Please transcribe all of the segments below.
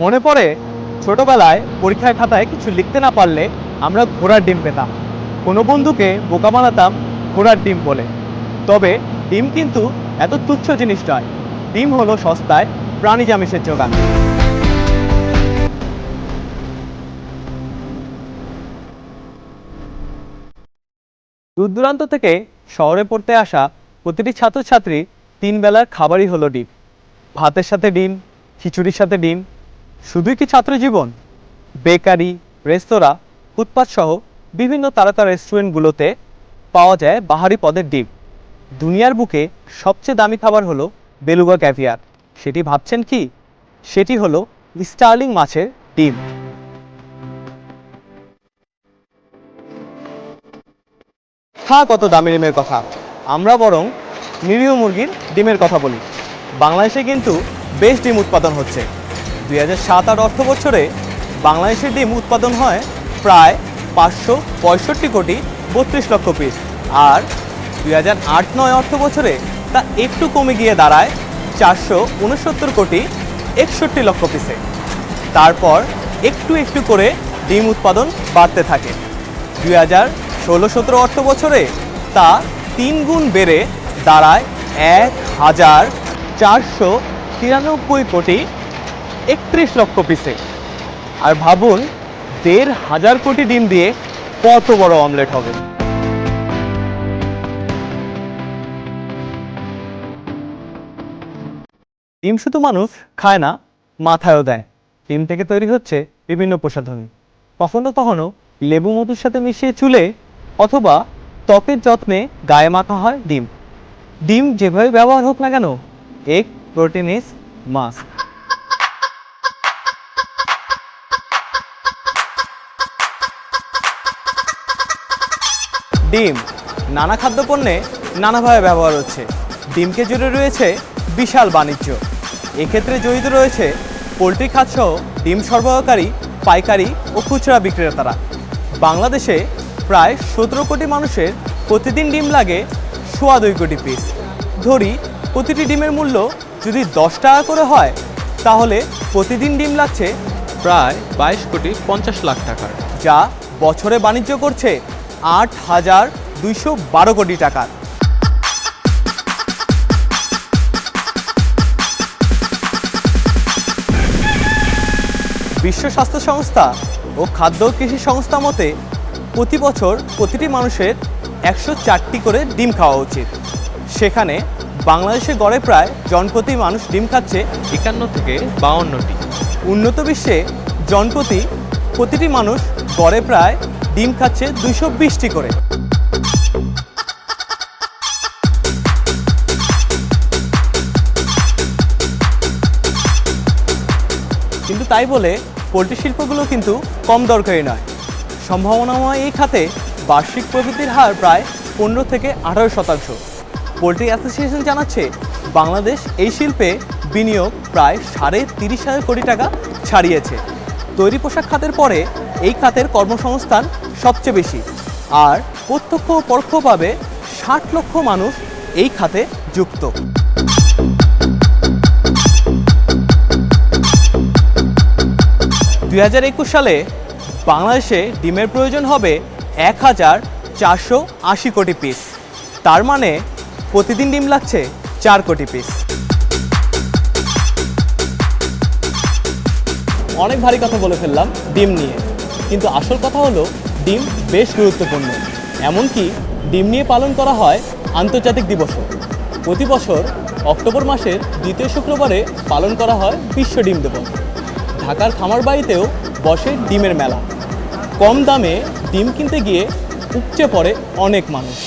মনে পড়ে ছোটবেলায় পরীক্ষার খাতায় কিছু লিখতে না পারলে আমরা ঘোড়ার ডিম পেতাম। কোনো বন্ধুকে বোকা বানাতাম ঘোড়ার ডিম বলে। তবে ডিম কিন্তু এত তুচ্ছ জিনিস নয়। ডিম হলো সস্তায় প্রাণীজ আমিষের যোগান। দূর দূরান্ত থেকে শহরে পড়তে আসা প্রতিটি ছাত্রছাত্রী 3 বেলার খাবারই হলো ডিম। ভাতের সাথে ডিম, খিচুড়ির সাথে ডিম। শুধুই কি ছাত্র জীবন? বেকারি, রেস্তোরাঁ, ফুটপাত সহ বিভিন্ন তারকা রেস্টুরেন্টগুলোতে পাওয়া যায় বাহারি পদের ডিম। দুনিয়ার বুকে সবচেয়ে দামি খাবার হলো বেলুগা ক্যাভিয়ার। সেটি ভাবছেন কি? সেটি হলো স্টার্লিং মাছের ডিম। কত দামি ডিমের কথা, আমরা বরং নিরীহ মুরগির ডিমের কথা বলি। বাংলাদেশে কিন্তু বেশ ডিম উৎপাদন হচ্ছে। 2007-08 অর্থ বছরে বাংলাদেশের ডিম উৎপাদন হয় প্রায় 565 কোটি 32 লক্ষ পিস, আর 2008-09 অর্থ বছরে তা একটু কমে গিয়ে দাঁড়ায় 469 কোটি 61 লক্ষ পিসে। তারপর একটু একটু করে ডিম উৎপাদন বাড়তে থাকে। 2016-17 অর্থ বছরে তা 3 গুণ বেড়ে দাঁড়ায় 1493 কোটি 31 লক্ষ পিসে। আর ভাবুন 1,500 কোটি ডিম দিয়ে কত বড় অমলেট হবে। ডিম শুধু মানুষ খায় না, মাথায়ও দেয়। ডিম থেকে তৈরি হচ্ছে বিভিন্ন প্রসাধনী। কখনো কখনো লেবু মধুর সাথে মিশিয়ে চুলে অথবা ত্বকের যত্নে গায়ে মাখা হয় ডিম। ডিম যেভাবে ব্যবহার হোক না কেন, এগ প্রোটিন ইজ মাস্ট। ডিম নানা খাদ্যপণ্যে নানাভাবে ব্যবহার হচ্ছে। ডিমকে জুড়ে রয়েছে বিশাল বাণিজ্য। এক্ষেত্রে জড়িত রয়েছে পোলট্রি খাতসহ ডিম সরবরাহকারী পাইকারি ও খুচরা বিক্রেতারা। বাংলাদেশে প্রায় 17 কোটি মানুষের প্রতিদিন ডিম লাগে 2.25 কোটি পিস। ধরি প্রতিটি ডিমের মূল্য যদি 10 টাকা করে হয়, তাহলে প্রতিদিন ডিম লাগছে প্রায় 22 কোটি 50 লাখ টাকার, যা বছরে বাণিজ্য করছে 8,212 কোটি টাকার। বিশ্ব স্বাস্থ্য সংস্থা ও খাদ্য কৃষি সংস্থা মতে প্রতি বছর প্রতিটি মানুষের 104টি করে ডিম খাওয়া উচিত। সেখানে বাংলাদেশে গড়ে প্রায় জনপ্রতি মানুষ ডিম খাচ্ছে 51 থেকে 52টি। উন্নত বিশ্বে জনপ্রতি প্রতিটি মানুষ গড়ে প্রায় ডিম খাচ্ছে 220টি করে। কিন্তু তাই বলে পোলট্রি শিল্পগুলো কিন্তু কম দরকারি নয়। সম্ভাবনাময় এই খাতে বার্ষিক প্রবৃদ্ধির হার প্রায় 15 থেকে 18%। পোলট্রি অ্যাসোসিয়েশন জানাচ্ছে বাংলাদেশ এই শিল্পে বিনিয়োগ প্রায় 30.5 কোটি টাকা ছাড়িয়েছে। তৈরি পোশাক খাতের পরে এই খাতের কর্মসংস্থান সবচেয়ে বেশি, আর প্রত্যক্ষ ও পরোক্ষভাবে 60 লক্ষ মানুষ এই খাতে যুক্ত। দুই 2021 সালে বাংলাদেশে ডিমের প্রয়োজন হবে 1,480 কোটি পিস। তার মানে প্রতিদিন ডিম লাগছে 4 কোটি পিস। অনেক ভারী কথা বলে ফেললাম ডিম নিয়ে, কিন্তু আসল কথা হলো ডিম বেশ গুরুত্বপূর্ণ। এমনকি ডিম নিয়ে পালন করা হয় আন্তর্জাতিক দিবসও। প্রতি বছর অক্টোবর মাসের 2য় শুক্রবারে পালন করা হয় বিশ্ব ডিম দিবস। ঢাকার খামার বাড়িতেও বসে ডিমের মেলা। কম দামে ডিম কিনতে গিয়ে উপচে পড়ে অনেক মানুষ।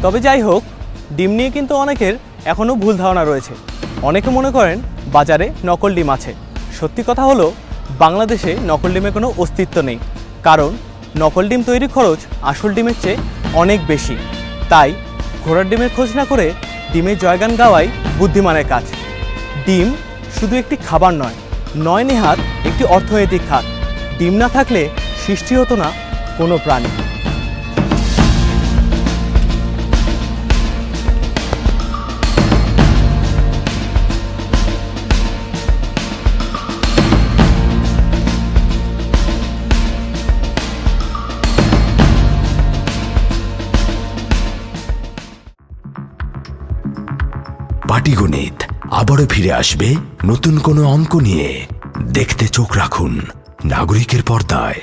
তবে যাই হোক, ডিম নিয়ে কিন্তু অনেকের এখনও ভুল ধারণা রয়েছে। অনেকে মনে করেন বাজারে নকল ডিম আছে। সত্যি কথা হলো বাংলাদেশে নকল ডিমের কোনো অস্তিত্ব নেই, কারণ নকল ডিম তৈরির খরচ আসল ডিমের চেয়ে অনেক বেশি। তাই ঘোড়ার ডিমের খোঁজ না করে ডিমের জয়গান গাওয়াই বুদ্ধিমানের কাজ। ডিম শুধু একটি খাবার নয় নেহাত একটি অর্থনৈতিক খাত। ডিম না থাকলে সৃষ্টি হতো না কোনো প্রাণী। পাটিগণিত আবারও ফিরে আসবে নতুন কোনো অঙ্ক নিয়ে। দেখতে চোখ রাখুন নাগরিকের পর্দায়।